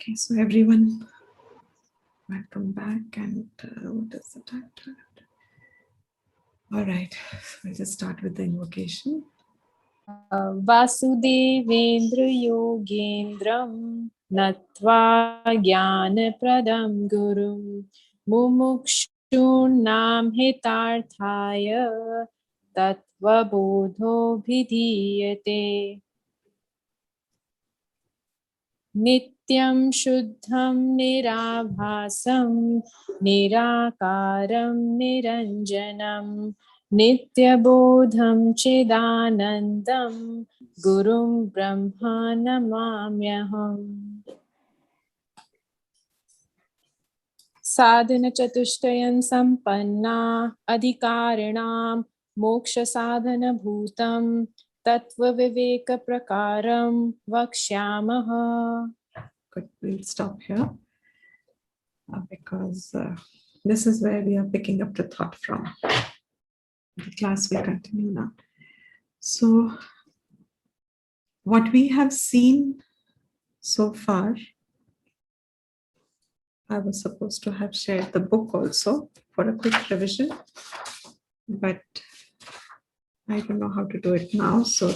Okay, so everyone, welcome back. And what is the title? All right, we'll just start with the invocation. Vasudevendra Yogendram Natva Jnanapradam Gurum Mumukshurnam Hitarthaya Tattva Bodho Bhidiyate Nityam Shuddham Nirabhasam Nirakaram Niranjanam Nityabodham Chidanandam Gurum Brahma Namamyaham. Sadhana Chatushtayam Sampanna Adhikarinam Moksha Sadhana Bhutam Tattva Viveka Prakaram Vakshyamaha. Good, we'll stop here because this is where we are picking up the thought from. The class will continue now. So, what we have seen so far, I was supposed to have shared the book also for a quick revision, but I don't know how to do it now. So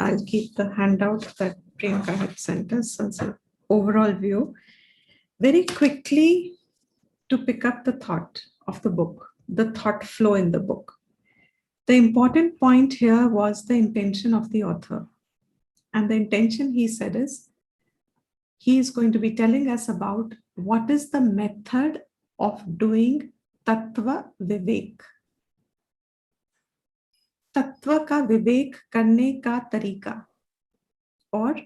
I'll keep the handout that Priyanka had sent us as an overall view. Very quickly to pick up the thought of the book, the thought flow in the book. The important point here was the intention of the author. And the intention, he said, is he is going to be telling us about what is the method of doing Tattva Vivek. Tattva ka Vivek karne ka tarika, or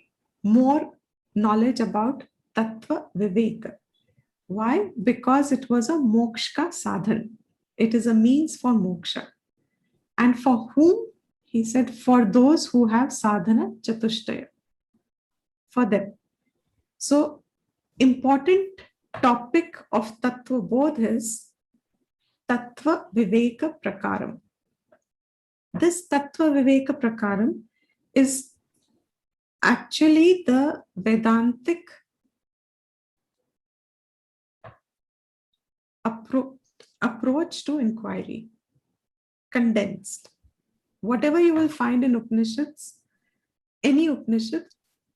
more knowledge about Tattva Vivek. Why? Because it was a moksha ka sadhan. It is a means for moksha. And for whom? He said, for those who have sadhana chatushtaya. For them. So, important topic of Tattva Bodha is Tattva Viveka Prakaram. This Tattva Viveka Prakaram is actually the Vedantic approach to inquiry, condensed. Whatever you will find in Upanishads, any Upanishad,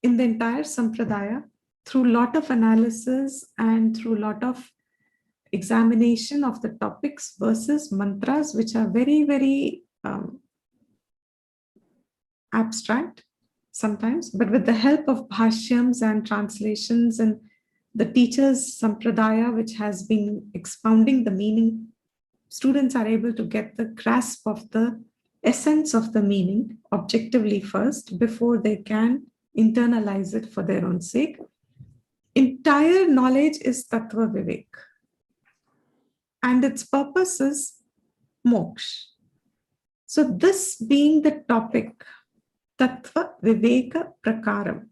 in the entire Sampradaya, through lot of analysis and through lot of examination of the topics, verses, mantras, which are very, very abstract sometimes, but with the help of bhashyams and translations and the teacher's Sampradaya, which has been expounding the meaning, students are able to get the grasp of the essence of the meaning objectively first before they can internalize it for their own sake. Entire knowledge is Tattva Vivek, and its purpose is moksha. So this being the topic, Tattva Viveka Prakaram,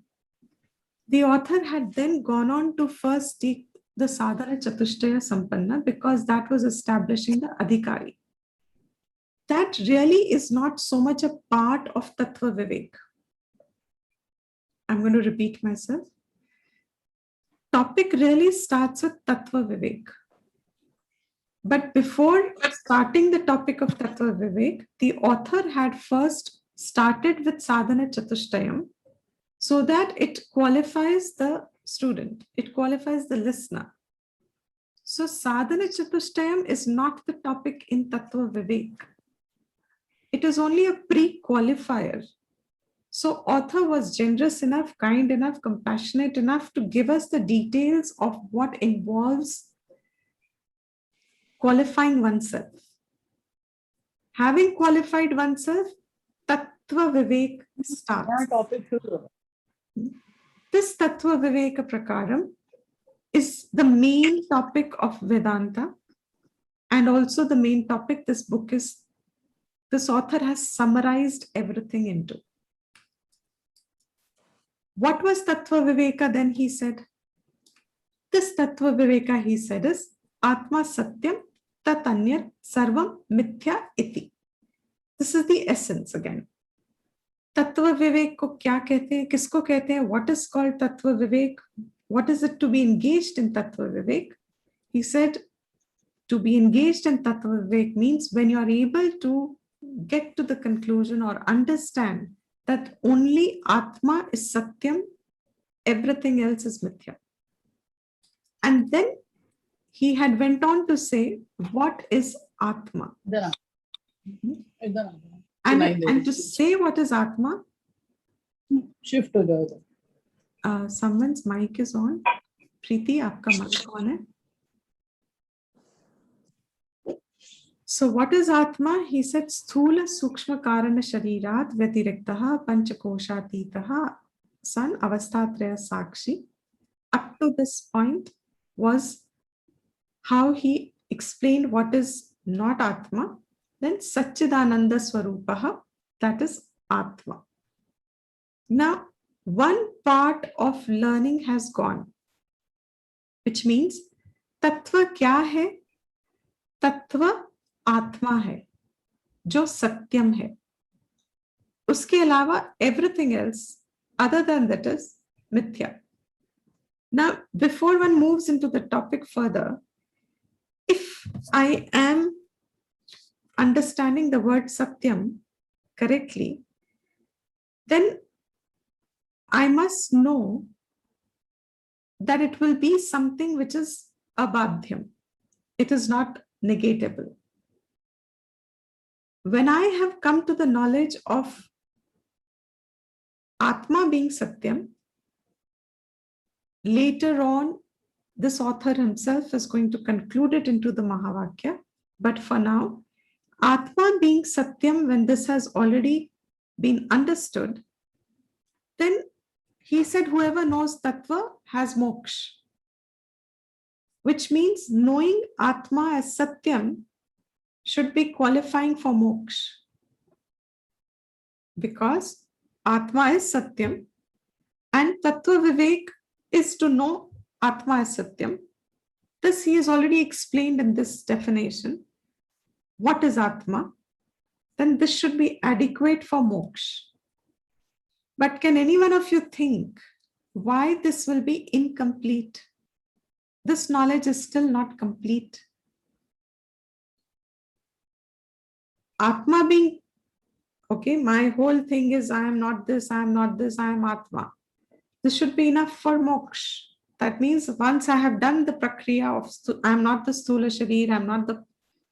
the author had then gone on to first take the Sadhana Chatushtaya Sampanna, because that was establishing the Adhikari. That really is not so much a part of Tattva Vivek. I'm going to repeat myself. Topic really starts with Tattva Vivek. But before starting the topic of Tattva Vivek, the author had first started with Sadhana Chatushtayam so that it qualifies the student, it qualifies the listener. So Sadhana Chatushtayam is not the topic in Tattva Vivek. It is only a pre-qualifier. So author was generous enough, kind enough, compassionate enough to give us the details of what involves qualifying oneself. Having qualified oneself, Tattva Vivek starts. This Tattva Viveka Prakaram is the main topic of Vedanta, and also the main topic this book is, this author has summarized everything into. What was Tattva Viveka then, he said? This Tattva Viveka, he said, is Atma Satyam Tatanyar Sarvam Mithya Iti. This is the essence again. Tattva Vivek ko kya kehte hain? Kisko kehte hain? What is called Tattva Vivek? what is it to be engaged in Tattva Vivek? He said, to be engaged in Tattva Vivek means when you are able to get to the conclusion or understand that only Atma is Satyam, everything else is Mithya. And then he had went on to say, what is Atma? And to say what is Atma, shift to the other. Someone's mic is on. Preeti, aapka mic on hai. So what is Atma? He said, Sthula Sukshma Karana Sharirat Vyatirektaha Panchakoshatitaha San Avastatraya Sakshi. Up to this point was how he explained what is not Atma. Then Satchidananda Swarupaha, that is Atma. Now, one part of learning has gone, which means Tattva kya hai? Tattva आत्मा है जो सत्यम है. उसके अलावा everything else other than that is mithya. Now, before one moves into the topic further, if I am understanding the word satyam correctly, then I must know that it will be something which is abadhyam. It is not negatable. When I have come to the knowledge of Atma being Satyam, later on, this author himself is going to conclude it into the Mahavakya. But for now, Atma being Satyam, when this has already been understood, then he said, whoever knows Tattva has moksha. Which means knowing Atma as Satyam should be qualifying for moksha. Because Atma is Satyam and Tattva Vivek is to know Atma as Satyam. This he has already explained in this definition. What is Atma? Then this should be adequate for moksha. But can any one of you think why this will be incomplete? This knowledge is still not complete. Atma being, okay, my whole thing is I am not this, I am not this, I am Atma. This should be enough for moksha. That means once I have done the prakriya of, I am not the Sthula Sharir, I am not the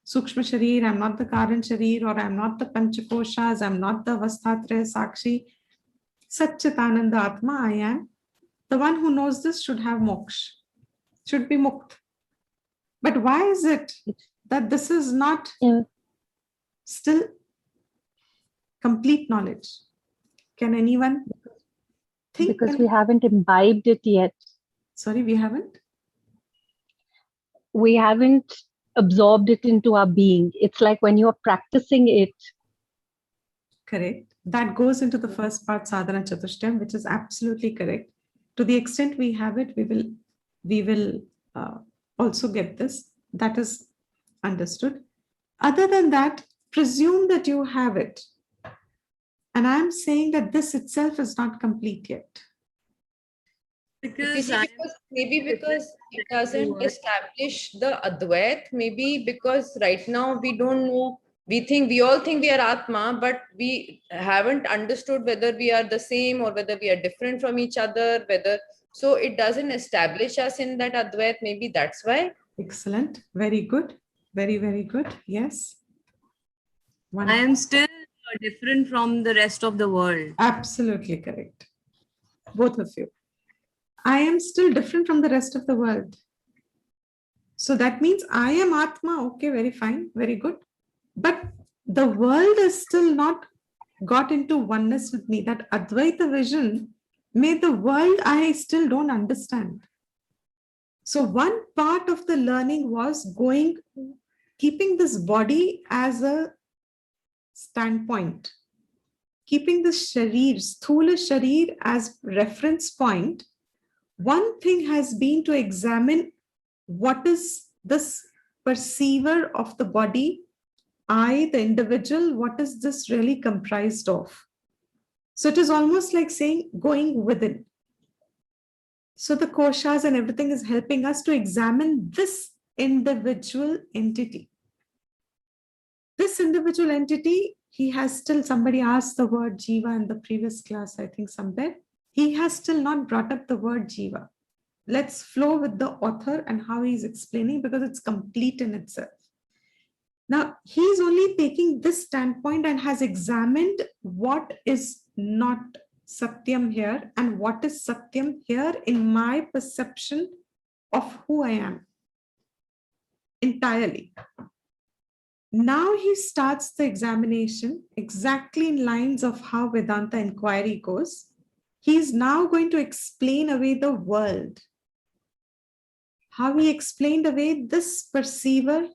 Sukshma Sharir, I am not the Karan Sharir, or I am not the Panchakoshas, I am not the Avastatraya Sakshi. Satchitananda Atma, I am. The one who knows this should have moksha, should be mukt. But why is it that this is not still complete knowledge? Can anyone think? Because we haven't imbibed it yet. Sorry, we haven't? We haven't absorbed it into our being. It's like when you're practicing it. Correct. That goes into the first part, sadhana chatushtayam, which is absolutely correct. To the extent we have it, we will also get this. That is understood. Other than that, presume that you have it. And I am saying that this itself is not complete yet. Because maybe because it doesn't establish the Advait, maybe because right now we don't know, we all think we are Atma, but we haven't understood whether we are the same or whether we are different from each other, so it doesn't establish us in that Advait, maybe that's why. Excellent. Very good. Very, very good. Yes. I am still different from the rest of the world. Absolutely correct. Both of you. I am still different from the rest of the world. So that means I am Atma. Okay, very fine. Very good. But the world is still not got into oneness with me. That Advaita vision made the world I still don't understand. So one part of the learning was keeping this body as a standpoint, keeping the sharir, sthula sharir as reference point. One thing has been to examine what is this perceiver of the body, I, the individual, what is this really comprised of? So it is almost like saying going within. So the koshas and everything is helping us to examine this individual entity. This individual entity, he has still, somebody asked the word jiva in the previous class, I think somewhere. He has still not brought up the word jiva. Let's flow with the author and how he's explaining, because it's complete in itself. Now, he's only taking this standpoint and has examined what is not Satyam here and what is Satyam here in my perception of who I am entirely. Now he starts the examination exactly in lines of how Vedanta inquiry goes. He is now going to explain away the world. How he explained away this perceiver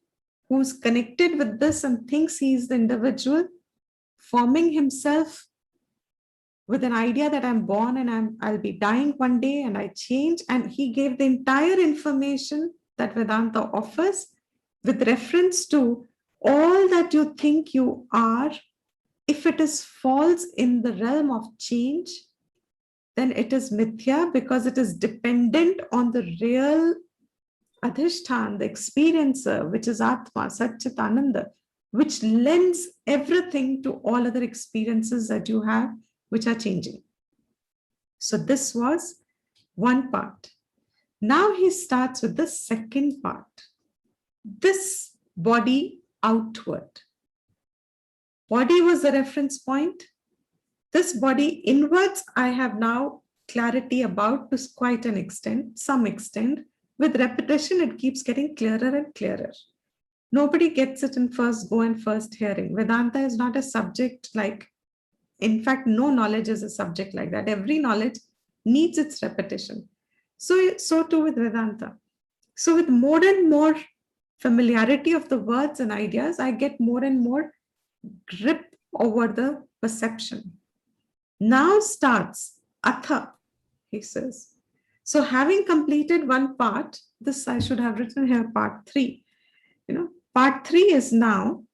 who's connected with this and thinks he is the individual, forming himself with an idea that I'm born and I'll be dying one day and I change. And he gave the entire information that Vedanta offers with reference to all that you think you are. If it is false in the realm of change, then it is mithya, because it is dependent on the real Adhishtan, the experiencer, which is Atma, Satchit Ananda, which lends everything to all other experiences that you have, which are changing. So this was one part. Now he starts with the second part. This body outward. Body was the reference point. This body inwards, I have now clarity about to quite an extent, some extent. With repetition, it keeps getting clearer and clearer. Nobody gets it in first go and first hearing. Vedanta is not a subject like, in fact, no knowledge is a subject like that. Every knowledge needs its repetition. So too with Vedanta. So with more and more familiarity of the words and ideas, I get more and more grip over the perception. Now starts Atha, he says. So having completed one part, this I should have written here, part 3. Part 3 is now,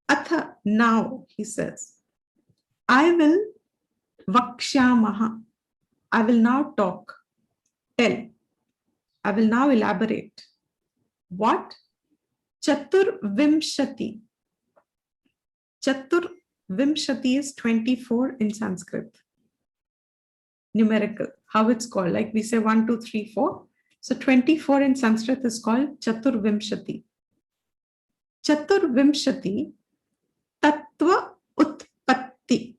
Atha, now, he says. I will vakshyamaha. I will now talk, tell. I will now elaborate. What? Chatur Vimshati. Chatur Vimshati is 24 in Sanskrit. Numerical, how it's called, like we say 1, 2, 3, 4. So 24 in Sanskrit is called Chatur Vimshati. Chatur Vimshati, Tattva Utpatti.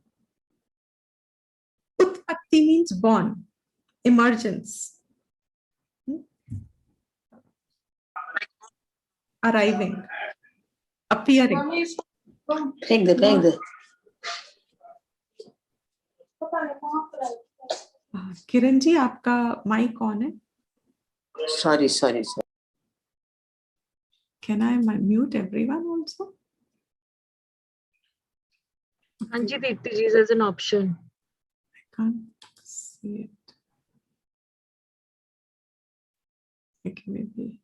Utpatti means born, emergence, arriving, appearing. Kiran ji आपका mic on है? Sorry. Can I mute everyone also? Anji Deepti ji, there's an option. I can't see it. Okay, maybe.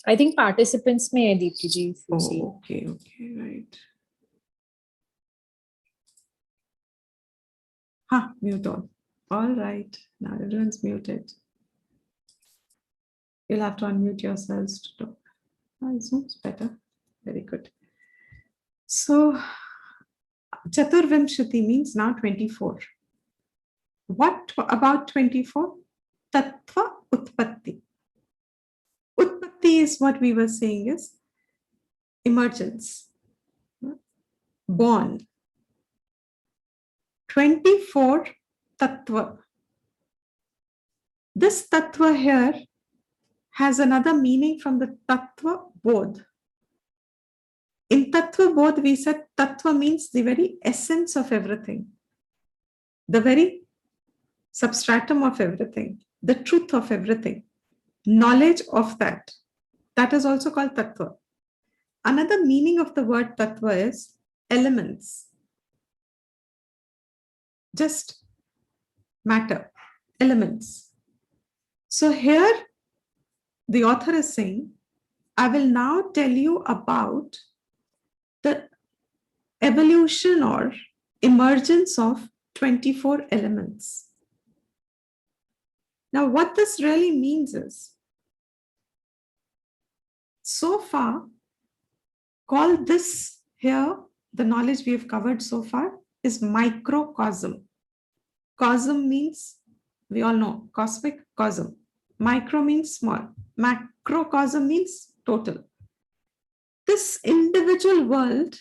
I think participants may, Deepti ji, if you see. Okay, right. Mute on. All right, now everyone's muted. You'll have to unmute yourselves to talk. Zoom's better. Very good. So, Chaturvimshati means now 24. What about 24? Tattva Utpatti. Utpatti is what we were saying is emergence, born. 24 Tattva. This Tattva here has another meaning from the Tattva Bodha. In Tattva Bodha, we said Tattva means the very essence of everything, the very substratum of everything, the truth of everything, knowledge of that. That is also called Tattva. Another meaning of the word Tattva is elements. Just matter, elements. So here, the author is saying, I will now tell you about the evolution or emergence of 24 elements. Now, what this really means is, so far, call this here, the knowledge we have covered so far is microcosm. Cosm means, we all know, cosmic cosm. Micro means small. Macrocosm means total. This individual world,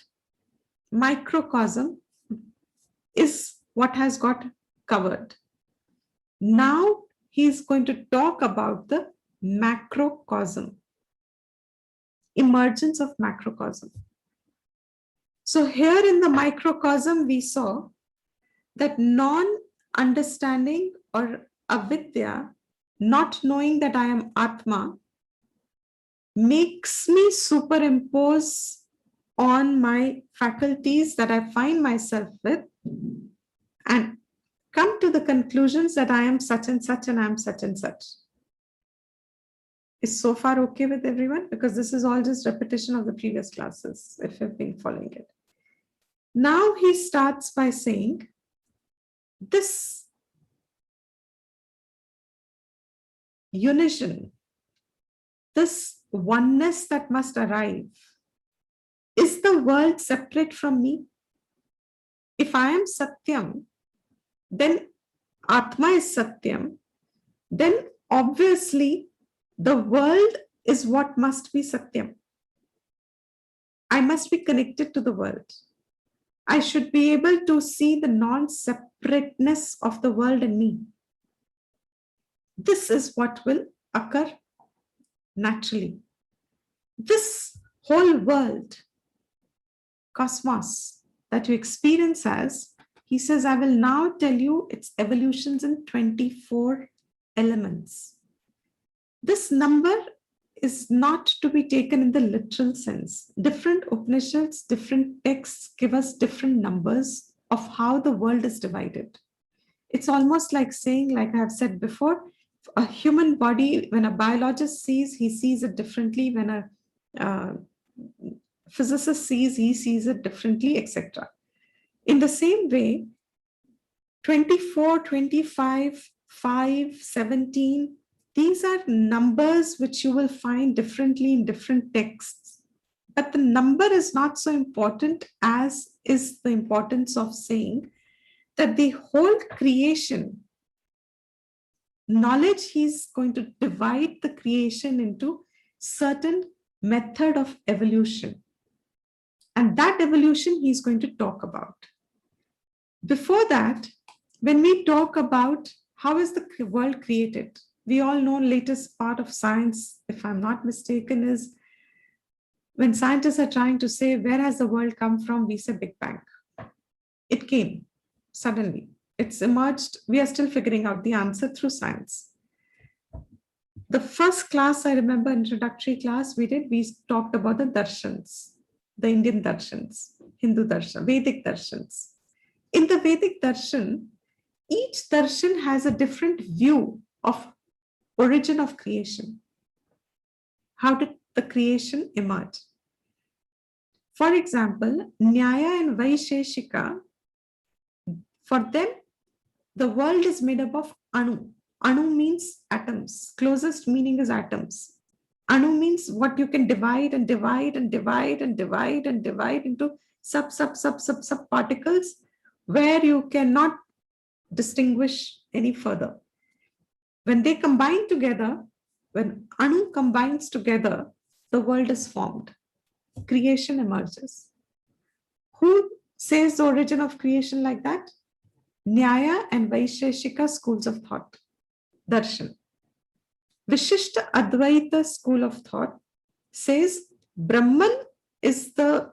microcosm, is what has got covered. Now he is going to talk about the macrocosm, emergence of macrocosm. So here in the microcosm, we saw that non-understanding or avidya, not knowing that I am Atma, makes me superimpose on my faculties that I find myself with and come to the conclusions that I am such and such and I am such and such. Is so far okay with everyone? Because this is all just repetition of the previous classes, if you've been following it. Now he starts by saying, this unison, this oneness that must arrive, is the world separate from me? If I am Satyam, then Atma is Satyam, then obviously the world is what must be Satyam. I must be connected to the world. I should be able to see the non-separateness of the world in me. This is what will occur naturally. This whole world, cosmos, that you experience as, he says, I will now tell you its evolutions in 24 elements. This number is not to be taken in the literal sense. Different Upanishads, different texts give us different numbers of how the world is divided. It's almost like saying, like I have said before, a human body, when a biologist sees, he sees it differently. When a physicist sees, he sees it differently, etc. In the same way, 24, 25, 5, 17, these are numbers which you will find differently in different texts. But the number is not so important as is the importance of saying that the whole creation, knowledge, he's going to divide the creation into certain method of evolution. And that evolution he's going to talk about. Before that, when we talk about how is the world created, we all know latest part of science, if I'm not mistaken, is when scientists are trying to say, where has the world come from? We say Big Bang. It came suddenly. It's emerged. We are still figuring out the answer through science. The first class, I remember, introductory class we did, we talked about the darshans, the Indian darshans, Hindu darshan, Vedic darshans. In the Vedic darshan, each darshan has a different view of origin of creation. How did the creation emerge? For example, Nyaya and Vaisheshika, for them, the world is made up of Anu. Anu means atoms. Closest meaning is atoms. Anu means what you can divide and divide and divide and divide and divide into sub particles where you cannot distinguish any further. When they combine together, when Anu combines together, the world is formed. Creation emerges. Who says the origin of creation like that? Nyaya and Vaisheshika schools of thought, darshan. Vishishta Advaita school of thought says Brahman is the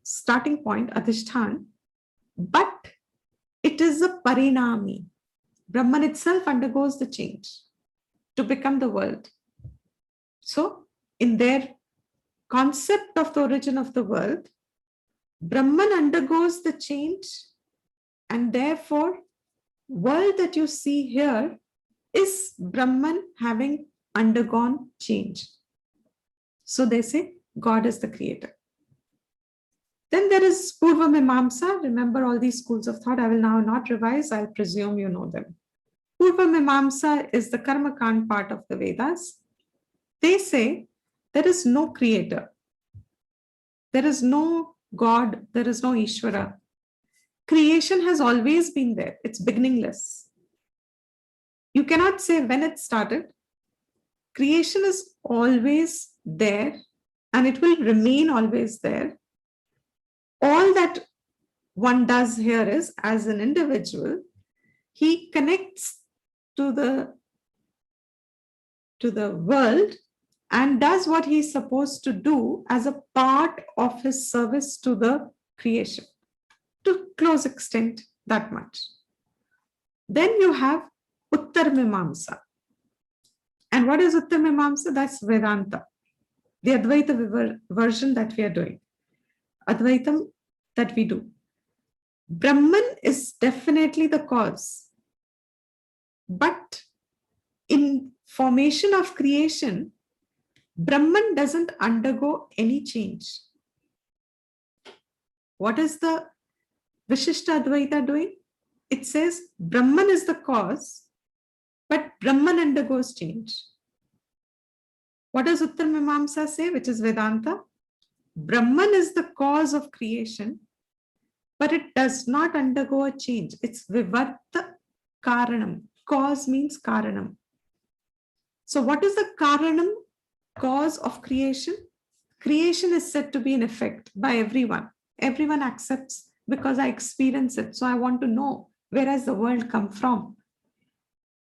starting point, Adhishthan, but it is a parinami. Brahman itself undergoes the change to become the world. So, in their concept of the origin of the world, Brahman undergoes the change, and therefore, world that you see here is Brahman having undergone change. So they say God is the creator. Then there is Purva Mimamsa. Remember all these schools of thought. I will now not revise. I'll presume you know them. Purva Mimamsa is the Karmakand part of the Vedas. They say there is no creator. There is no God. There is no Ishvara. Creation has always been there. It's beginningless. You cannot say when it started. Creation is always there and it will remain always there. All that one does here is, as an individual, he connects to the world and does what he's supposed to do as a part of his service to the creation. To close extent, that much. Then you have Uttar Mimamsa. And what is Uttar Mimamsa? That's Vedanta, the Advaita version that we are doing. Advaitam that we do. Brahman is definitely the cause. But in formation of creation, Brahman doesn't undergo any change. What is the Vishishta Advaita doing? It says Brahman is the cause, but Brahman undergoes change. What does Uttar Mimamsa say, which is Vedanta? Brahman is the cause of creation, but it does not undergo a change. It's Vivarta Karanam. Cause means Karanam. So what is the Karanam, cause of creation? Creation is said to be an effect by everyone. Everyone accepts because I experience it. So I want to know, where has the world come from?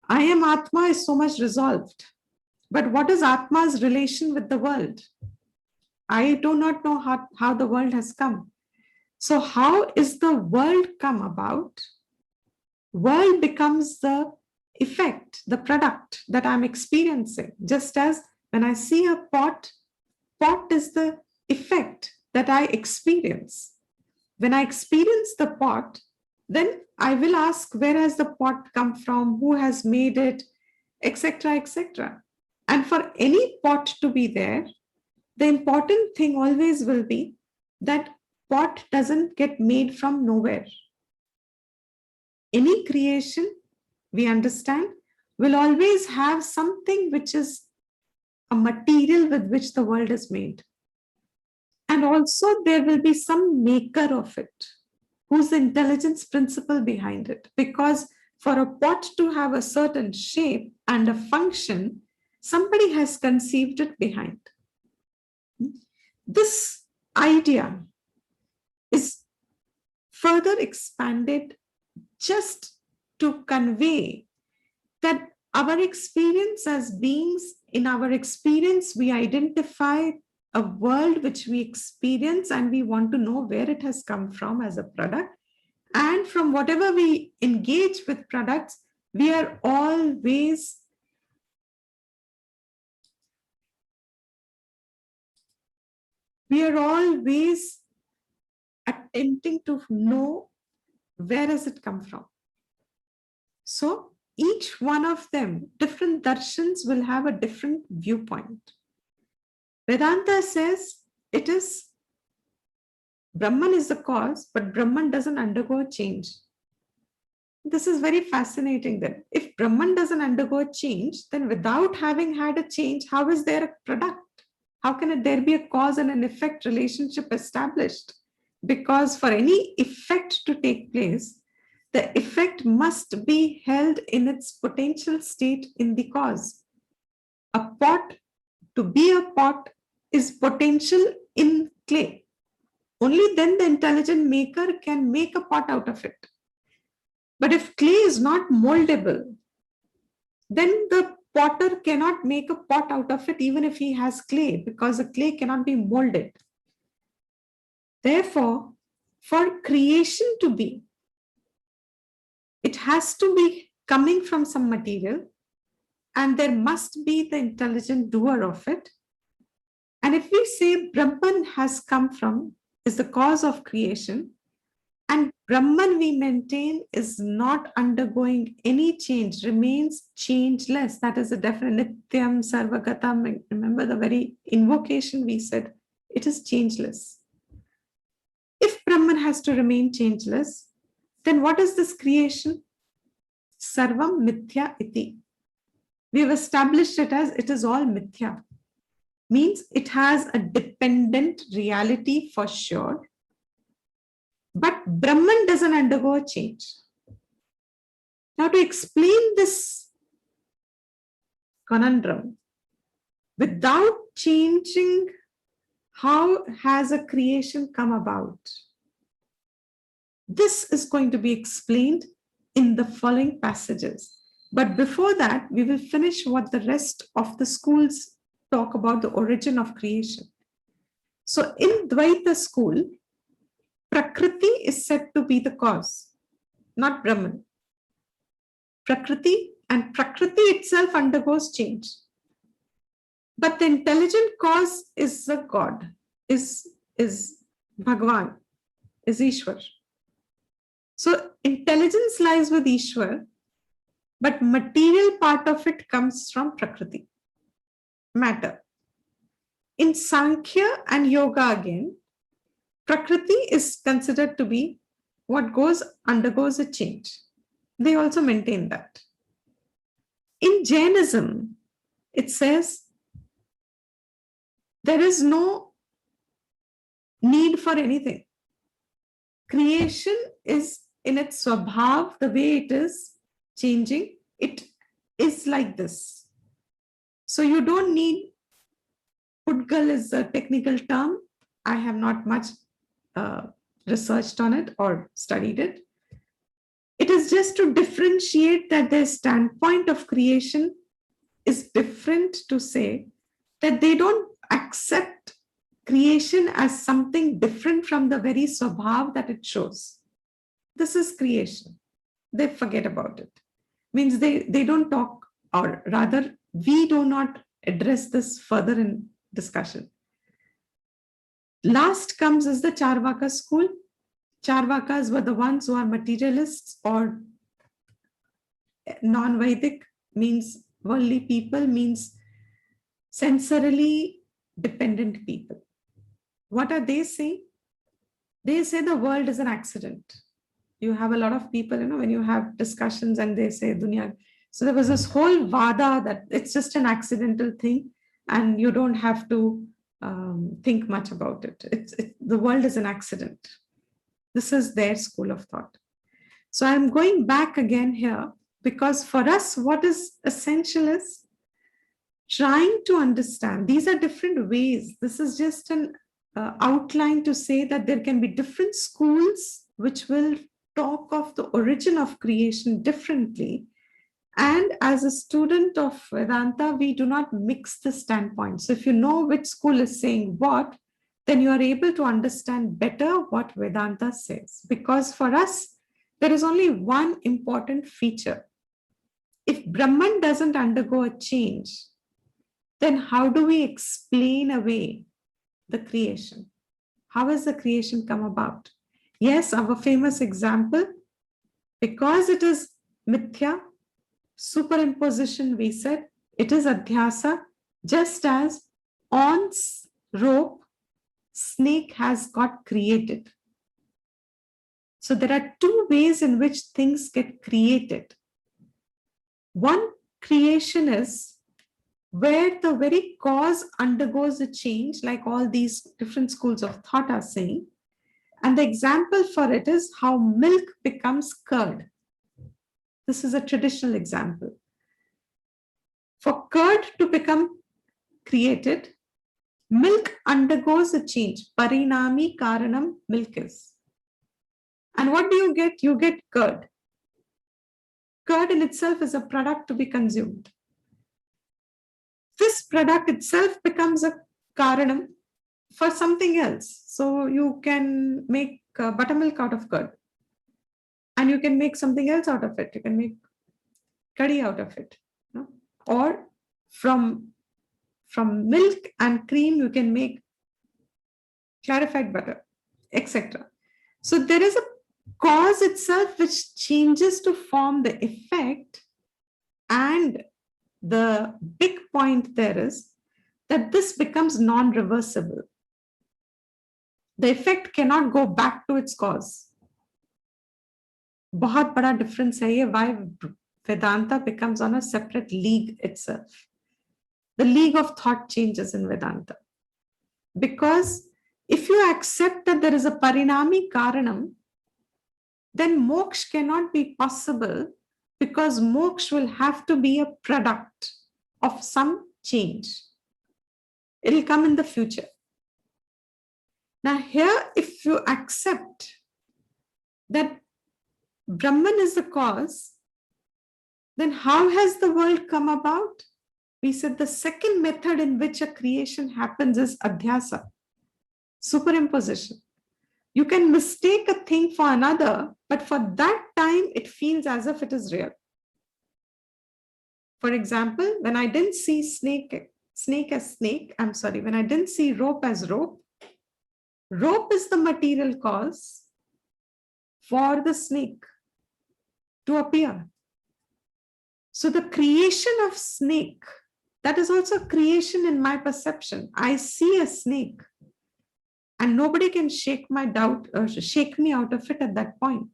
I am Atma is so much resolved. But what is Atma's relation with the world? I do not know how the world has come. So how is the world come about? World becomes the effect, the product that I'm experiencing. Just as when I see a pot, pot is the effect that I experience. When I experience the pot, then I will ask, where has the pot come from? Who has made it? Etc., etc. And for any pot to be there, the important thing always will be that pot doesn't get made from nowhere. Any creation, we understand, will always have something which is a material with which the world is made. And also there will be some maker of it, who's the intelligence principle behind it. Because for a pot to have a certain shape and a function, somebody has conceived it behind. This idea is further expanded just to convey that our experience as beings, in our experience, we identify a world which we experience and we want to know where it has come from as a product. And from whatever we engage with products, we are always attempting to know where has it come from. So each one of them, different darshans will have a different viewpoint. Vedanta says it is Brahman is the cause, but Brahman doesn't undergo a change. This is very fascinating then. If Brahman doesn't undergo a change, then without having had a change, how is there a product? How can there be a cause and an effect relationship established? Because for any effect to take place, the effect must be held in its potential state in the cause. A pot, to be a pot, is potential in clay. Only then the intelligent maker can make a pot out of it. But if clay is not moldable, then the potter cannot make a pot out of it even if he has clay, because the clay cannot be molded. Therefore, for creation to be, it has to be coming from some material, and there must be the intelligent doer of it. And if we say Brahman has come from, is the cause of creation, and Brahman we maintain is not undergoing any change, remains changeless. That is a definite Nityam Sarvagatam. Remember the very invocation we said, it is changeless. If Brahman has to remain changeless, then what is this creation? sarvam mithya iti. We have established it as it is all mithya. Means it has a dependent reality for sure. But Brahman doesn't undergo a change. Now, to explain this conundrum, without changing how has a creation come about, this is going to be explained in the following passages. But before that, we will finish what the rest of the schools talk about the origin of creation. So in Dvaita school, Prakriti is said to be the cause, not Brahman. Prakriti, and Prakriti itself undergoes change. But the intelligent cause is the God, is Bhagwan, is Ishwar. So intelligence lies with Ishwar, but material part of it comes from Prakriti, matter. In Sankhya and Yoga again, Prakriti is considered to be what undergoes a change. They also maintain that. In Jainism, it says there is no need for anything. Creation is in its swabhav, the way it is changing, it is like this. So you don't need, Pudgal is a technical term. I have not much researched on it or studied it. It is just to differentiate that their standpoint of creation is different, to say that they don't accept creation as something different from the very swabhav that it shows. This is creation. They forget about it. Means they don't talk, or rather, we do not address this further in discussion. Last comes is the Charvaka school. Charvakas were the ones who are materialists or non-Vedic, means worldly people, means sensorily dependent people. What are they saying? They say the world is an accident. You have a lot of people, when you have discussions and they say dunya. So there was this whole vada that it's just an accidental thing and you don't have to think much about it. The world is an accident. This is their school of thought. So I'm going back again here because for us, what is essential is trying to understand. These are different ways. This is just an outline to say that there can be different schools which will talk of the origin of creation differently. And as a student of Vedanta, we do not mix the standpoints. So if you know which school is saying what, then you are able to understand better what Vedanta says. Because for us, there is only one important feature. If Brahman doesn't undergo a change, then how do we explain away the creation? How has the creation come about? Yes, our famous example, because it is mithya, superimposition, we said, it is adhyasa, just as on rope, snake has got created. So there are two ways in which things get created. One creation is where the very cause undergoes a change, like all these different schools of thought are saying. And the example for it is how milk becomes curd. This is a traditional example. For curd to become created, milk undergoes a change. Parinami karanam milk is. And what do you get? You get curd. Curd in itself is a product to be consumed. This product itself becomes a karanam for something else. So you can make buttermilk out of curd. And you can make something else out of it. You can make curry out of it. Or from milk and cream, you can make clarified butter, etc. So there is a cause itself which changes to form the effect, and the big point there is that this becomes non-reversible. The effect cannot go back to its cause. बहुत बड़ा difference है ये. Why Vedanta becomes on a separate league itself. The league of thought changes in Vedanta. Because if you accept that there is a parinami karanam, then moksha cannot be possible, because moksha will have to be a product of some change. It will come in the future. Now here, if you accept that Brahman is the cause, then how has the world come about? We said the second method in which a creation happens is adhyasa, superimposition. You can mistake a thing for another, but for that time, it feels as if it is real. For example, when I didn't see when I didn't see rope as rope, rope is the material cause for the snake to appear. So the creation of snake, that is also creation in my perception. I see a snake and nobody can shake my doubt or shake me out of it at that point.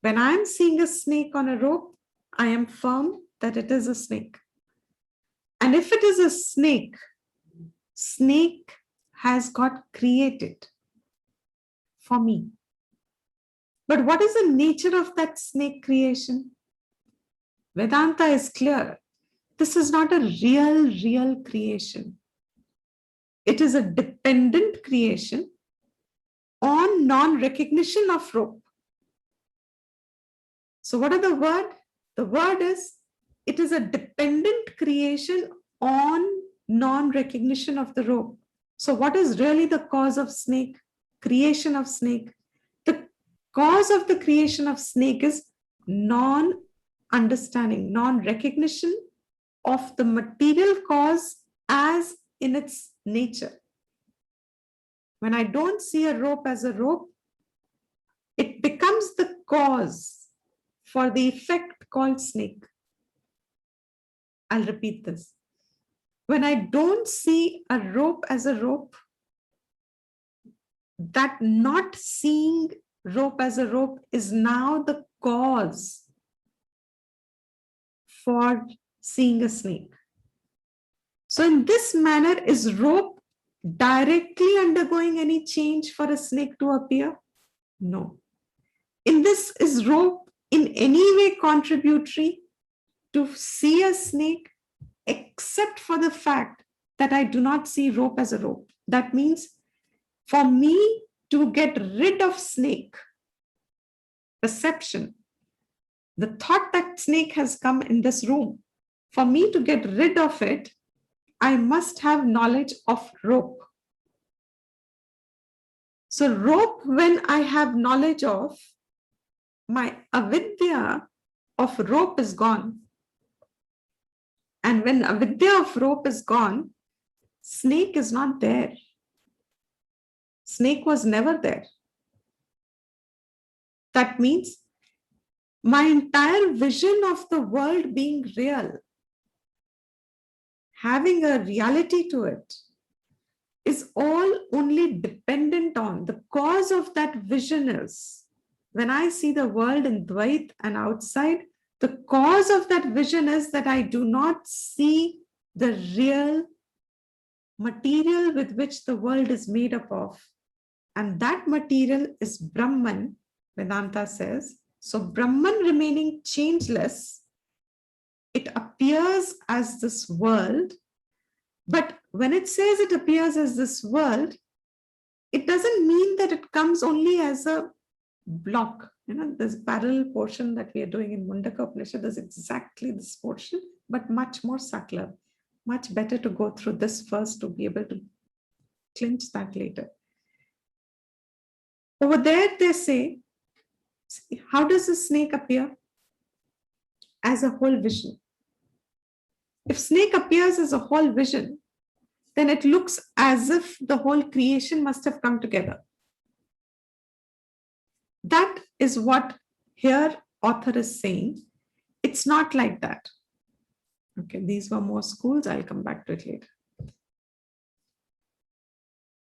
When I'm seeing a snake on a rope, I am firm that it is a snake. And if it is a snake, snake has got created for me. But what is the nature of that snake creation? Vedanta is clear. This is not a real creation. It is a dependent creation on non-recognition of rope. So what are the word? The word is, it is a dependent creation on non-recognition of the rope. So what is really the cause of snake? Creation of snake. The cause of the creation of snake is non-understanding, non-recognition of the material cause as in its nature. When I don't see a rope as a rope, it becomes the cause for the effect called snake. I'll repeat this. When I don't see a rope as a rope, that not seeing rope as a rope is now the cause for seeing a snake. So in this manner, is rope directly undergoing any change for a snake to appear? No. In this, is rope in any way contributory to see a snake, except for the fact that I do not see rope as a rope? That means for me to get rid of snake, perception, the thought that snake has come in this room, for me to get rid of it, I must have knowledge of rope. So rope, when I have knowledge of, my avidya of rope is gone. And when avidya of rope is gone, snake is not there. Snake was never there. That means my entire vision of the world being real, having a reality to it, is all only dependent on the cause of that vision. Is when I see the world in Dvait and outside, the cause of that vision is that I do not see the real material with which the world is made up of. And that material is Brahman, Vedanta says. So Brahman remaining changeless, it appears as this world. But when it says it appears as this world, it doesn't mean that it comes only as a block. You know, this parallel portion that we are doing in Mundaka Upanishad is exactly this portion, but much more subtler. Much better to go through this first to be able to clinch that later. Over there, they say, how does the snake appear? As a whole vision. If snake appears as a whole vision, then it looks as if the whole creation must have come together. That is what here author is saying. It's not like that. Okay, these were more schools. I'll come back to it later.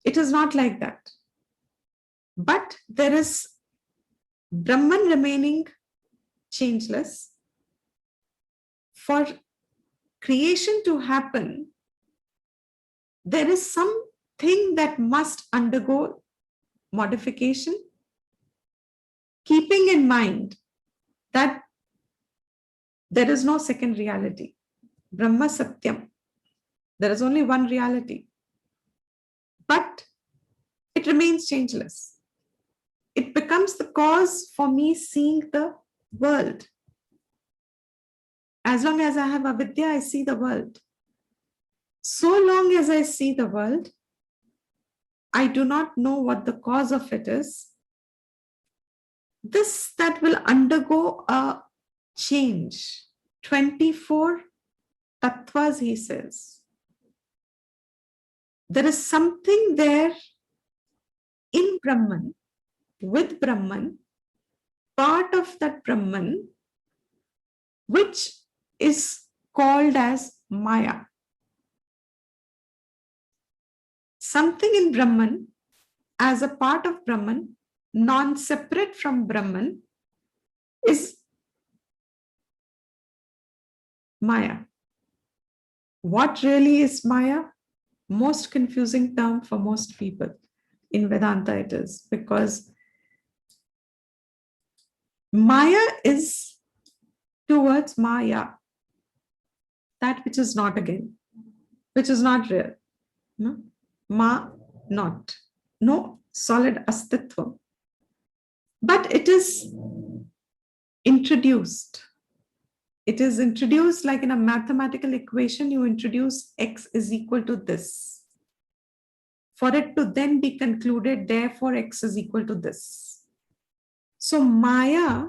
It is not like that. But there is Brahman remaining changeless. for creation to happen, there is something that must undergo modification, keeping in mind that there is no second reality. Brahma Satyam. There is only one reality. But it remains changeless. It becomes the cause for me seeing the world. As long as I have avidya, I see the world. So long as I see the world, I do not know what the cause of it is. That will undergo a change. 24 tattvas, he says. There is something there in Brahman, with Brahman, part of that Brahman, which is called as Maya. Something in Brahman, as a part of Brahman, non-separate from Brahman, is Maya. What really is Maya? Most confusing term for most people. In Vedanta it is, because Maya is two words, Maya, that which is not again, which is not real. No? Ma, not. No solid astitva. But it is introduced. It is introduced like in a mathematical equation, you introduce x is equal to this. For it to then be concluded, therefore x is equal to this. So Maya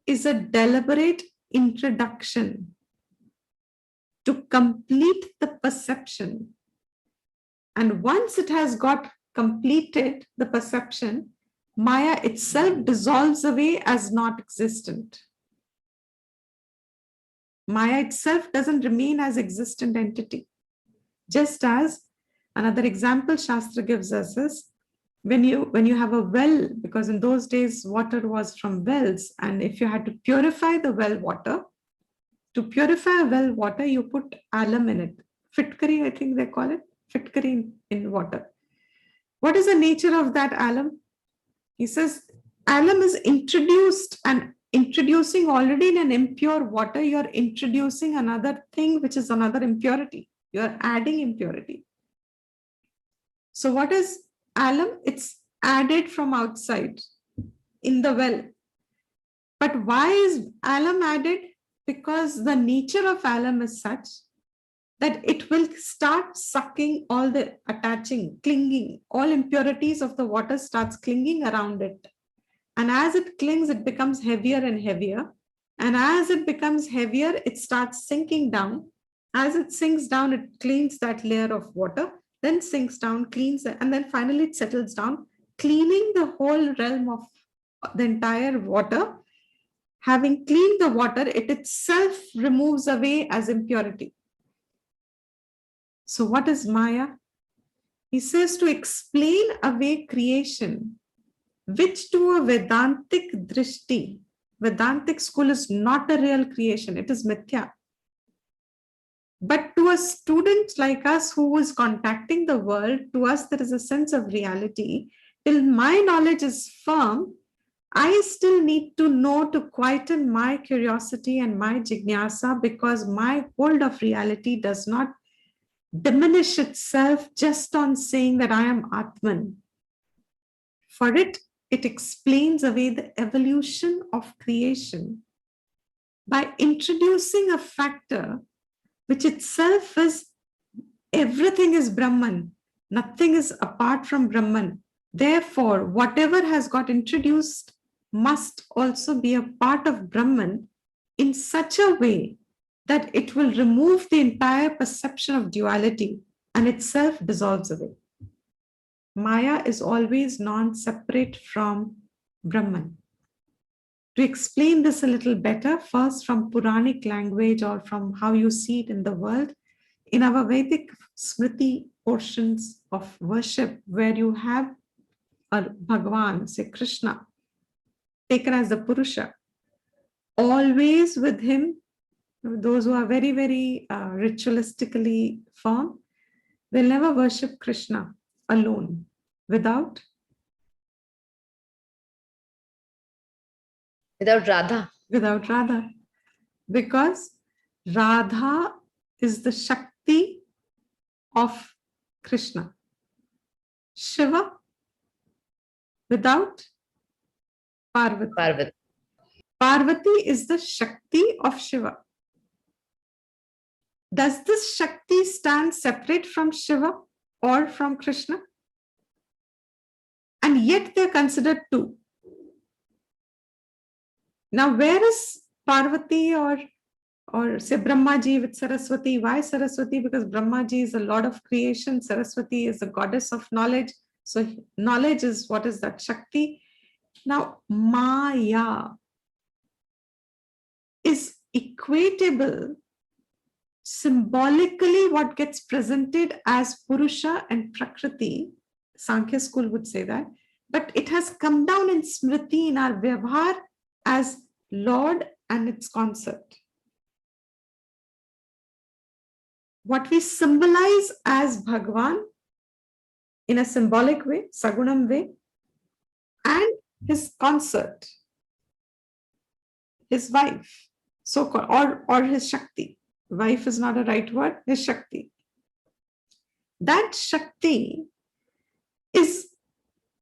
is a deliberate introduction to complete the perception. And once it has got completed the perception, Maya itself dissolves away as not existent. Maya itself doesn't remain as existent entity. Just as another example Shastra gives us is when you have a well, because in those days water was from wells, and if you had to purify the well water, to purify well water, you put alum in it. Fitkari, I think they call it, fitkari in water. What is the nature of that alum? He says alum is introduced, and introducing already in an impure water, you're introducing another thing which is another impurity. You're adding impurity. So what is alum? It's added from outside in the well. But why is alum added? Because the nature of alum is such that it will start sucking all the attaching, clinging, all impurities of the water starts clinging around it. And as it clings, it becomes heavier and heavier. And as it becomes heavier, it starts sinking down. As it sinks down, it cleans that layer of water, then sinks down, cleans, and then finally it settles down, cleaning the whole realm of the entire water. Having cleaned the water, it itself removes away as impurity. So what is Maya? He says to explain away creation, which to a Vedantic drishti, Vedantic school is not a real creation, it is mithya. But to a student like us who is contacting the world, to us there is a sense of reality. Till my knowledge is firm, I still need to know to quieten my curiosity and my jignasa, because my hold of reality does not diminish itself just on saying that I am Atman. For it explains away the evolution of creation by introducing a factor which itself is everything is Brahman, nothing is apart from Brahman. Therefore, whatever has got introduced must also be a part of Brahman in such a way that it will remove the entire perception of duality and itself dissolves away. Maya is always non-separate from Brahman. To explain this a little better, first from Puranic language or from how you see it in the world, in our Vedic Smriti portions of worship, where you have a Bhagavan, say Krishna, taken as the Purusha, always with him Those who are very, very ritualistically firm, they'll never worship Krishna alone without Radha. Without Radha. Because Radha is the Shakti of Krishna. Shiva without Parvati. Parvati. Parvati is the Shakti of Shiva. Does this Shakti stand separate from Shiva or from Krishna? And yet they're considered two. Now, where is Parvati or say Brahmaji with Saraswati? Why Saraswati? Because Brahmaji is the Lord of creation. Saraswati is the goddess of knowledge. So knowledge is what is that? Shakti. Now, Maya is equatable, symbolically what gets presented as Purusha and Prakriti. Sankhya school would say that. But it has come down in Smriti, in our Vyavhar, as Lord and its consort. What we symbolize as Bhagwan in a symbolic way, Sagunam way, and his consort, his wife, so-called, or his Shakti. Wife is not a right word, his Shakti. That Shakti is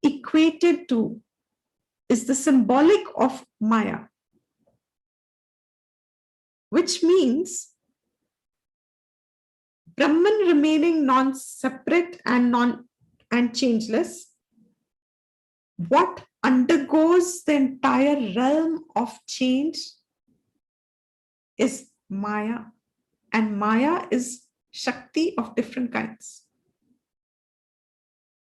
equated to, is the symbolic of Maya, which means Brahman remaining non-separate and changeless. What undergoes the entire realm of change is Maya, and Maya is Shakti of different kinds.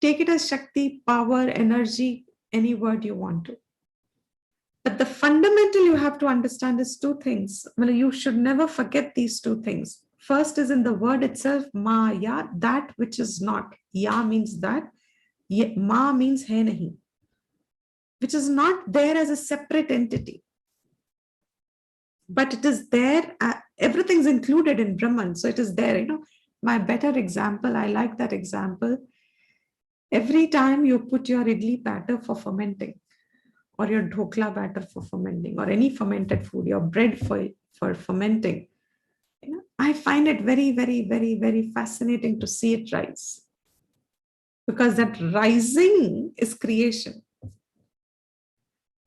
Take it as Shakti, power, energy, any word you want to. But the fundamental you have to understand is two things. Well, you should never forget these two things. First is in the word itself, Maya, that which is not. Ya means that. Ma means hai nahi, which is not there as a separate entity. But it is there, everything's included in Brahman. So it is there, you know. My better example, I like that example. Every time you put your idli batter for fermenting, or your dhokla batter for fermenting, or any fermented food, your bread for fermenting, you know, I find it very, very, very, very fascinating to see it rise. Because that rising is creation.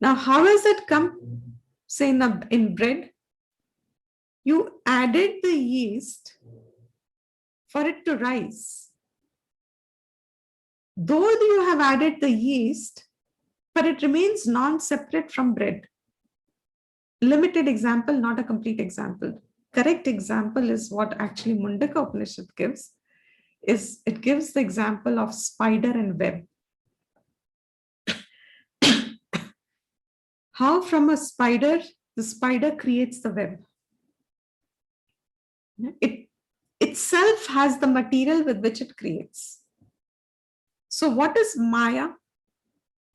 Now, how has it come? Say in bread, you added the yeast for it to rise. Though you have added the yeast, but it remains non-separate from bread. Limited example, not a complete example. Correct example is what actually Mundaka Upanishad gives. Is it gives the example of spider and web. How from a spider, the spider creates the web. It itself has the material with which it creates. So what is Maya?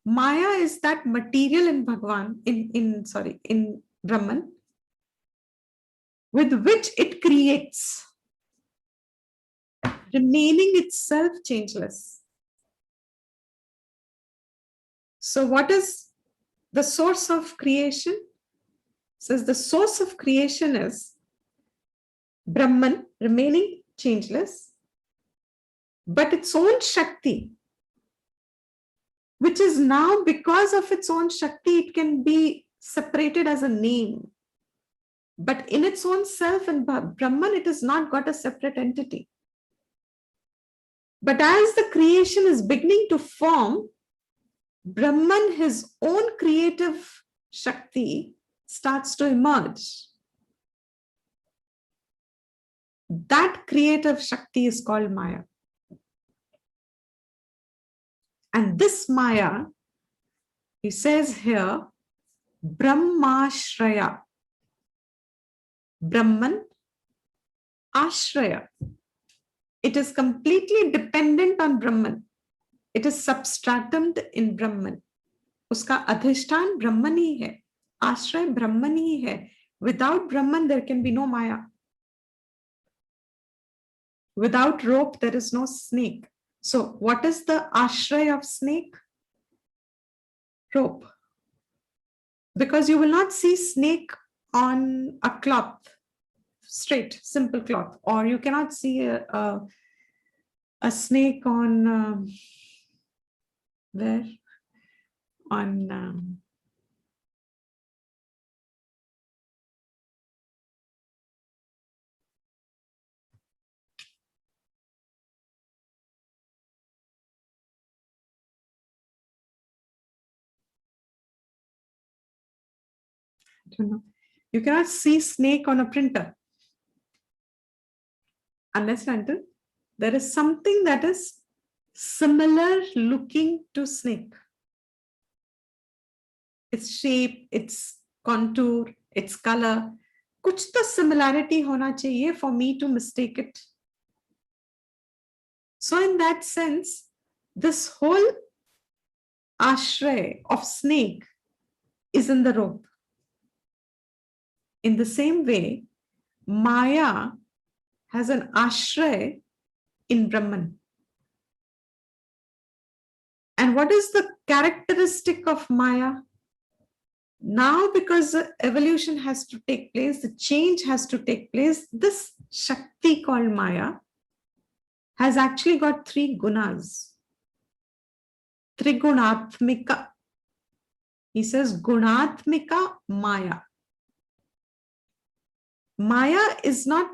Maya is that material in Bhagwan, in Brahman, with which it creates, remaining itself changeless. So what is the source of creation? Says the source of creation is Brahman, remaining changeless, but its own Shakti, which is now, because of its own Shakti, it can be separated as a name. But in its own self, in Brahman, it has not got a separate entity. But as the creation is beginning to form, Brahman, his own creative Shakti, starts to emerge. That creative Shakti is called Maya. And this Maya, he says here, Brahmashraya. Brahman, Ashraya. It is completely dependent on Brahman. It is substratum in Brahman. Uska adhishtan Brahman hi hai. Ashraya Brahman hi hai. Without Brahman, there can be no Maya. Without rope, there is no snake. So what is the ashray of snake? Rope. Because you will not see snake on a cloth, straight, simple cloth, or you cannot see a snake on where? On I don't know. You cannot see snake on a printer unless and until there is something that is similar looking to snake. Its shape, its contour, its color. Kuch to similarity hona chahiye for me to mistake it. So in that sense, this whole ashray of snake is in the rope. In the same way, Maya has an ashray in Brahman. And what is the characteristic of Maya? Now, because the evolution has to take place, the change has to take place, this Shakti called Maya has actually got 3 gunas. Trigunatmika. He says Gunatmika Maya. Maya is not,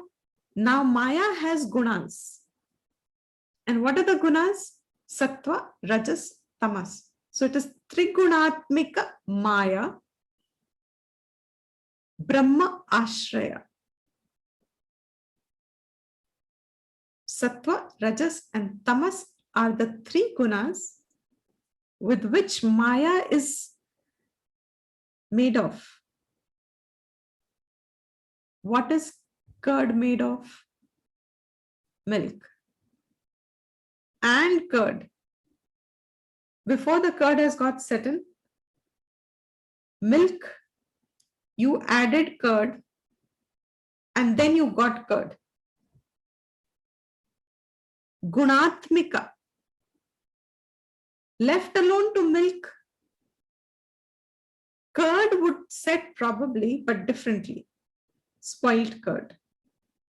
now Maya has gunas. And what are the gunas? Sattva, Rajas, Tamas. So it is Trigunatmika Maya, Brahma Ashraya. Sattva, Rajas, and Tamas are the 3 gunas with which Maya is made of. What is curd made of? Milk. And curd. Before the curd has got settled, milk, you added curd, and then you got curd. Gunatmika. Left alone to milk, curd would set probably, but differently. Spoiled curd,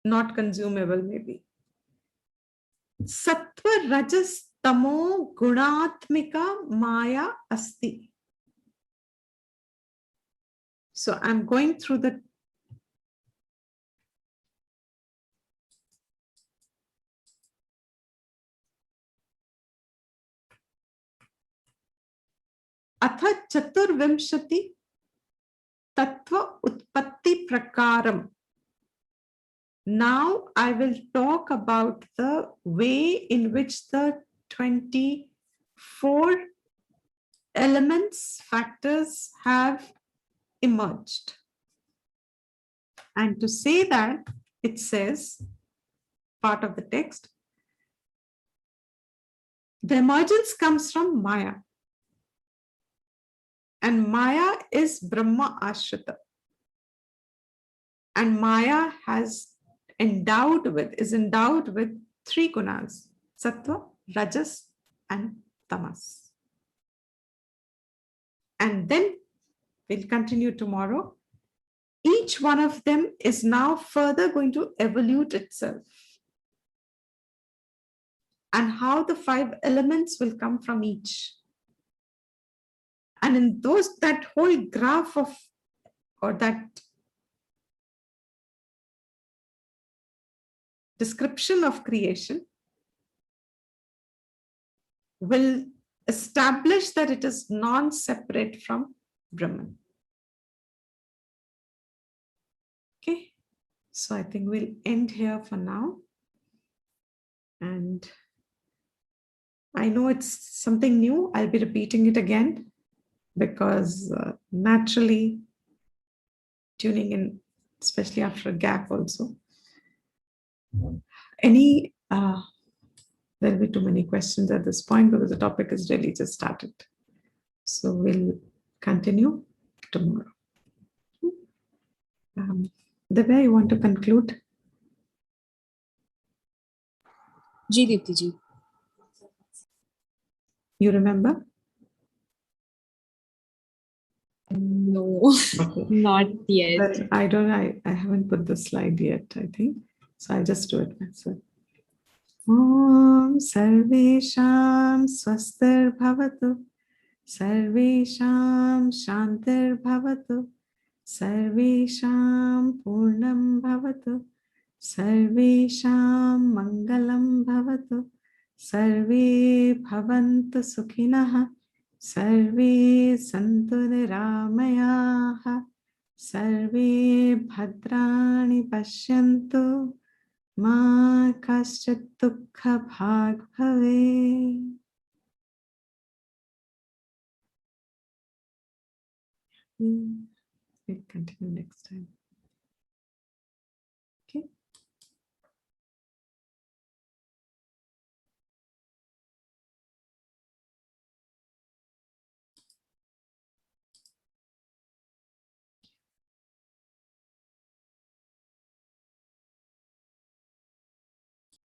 not consumable maybe. Sattva, Rajas, Tamo, Gunatmika, Maya, Asti. So I'm going through the Atha Chaturvimshati Tattva Utpatti Prakaram. Now I will talk about the way in which the 24 elements, factors have emerged. And to say that, it says, part of the text, the emergence comes from Maya. And Maya is Brahma Ashrita. And Maya is endowed with 3 gunas, Sattva, Rajas, and Tamas. And then we'll continue tomorrow. Each one of them is now further going to evolve itself. And how the 5 elements will come from each. And in that whole graph of, or that description of creation will establish that it is non-separate from Brahman. Okay, so I think we'll end here for now. And I know it's something new. I'll be repeating it again because naturally tuning in, especially after a gap also. There'll be too many questions at this point because the topic is really just started. So we'll continue tomorrow. Divya, you want to conclude? Ji Deepti ji. You remember? No, Okay. not yet. Well, I haven't put the slide yet, I think. So I'll just do it myself. Om Sarvesham Swastir Bhavatu Sarvesham Shantir Bhavatu Sarvesham Purnam Bhavatu Sarvesham Mangalam Bhavatu Sarve Bhavantu Sukhinah Sarve Santu Niramayaha Sarve Bhadrani Pashyantu Ma kaschit dukkha bhag bhave. We'll continue next time.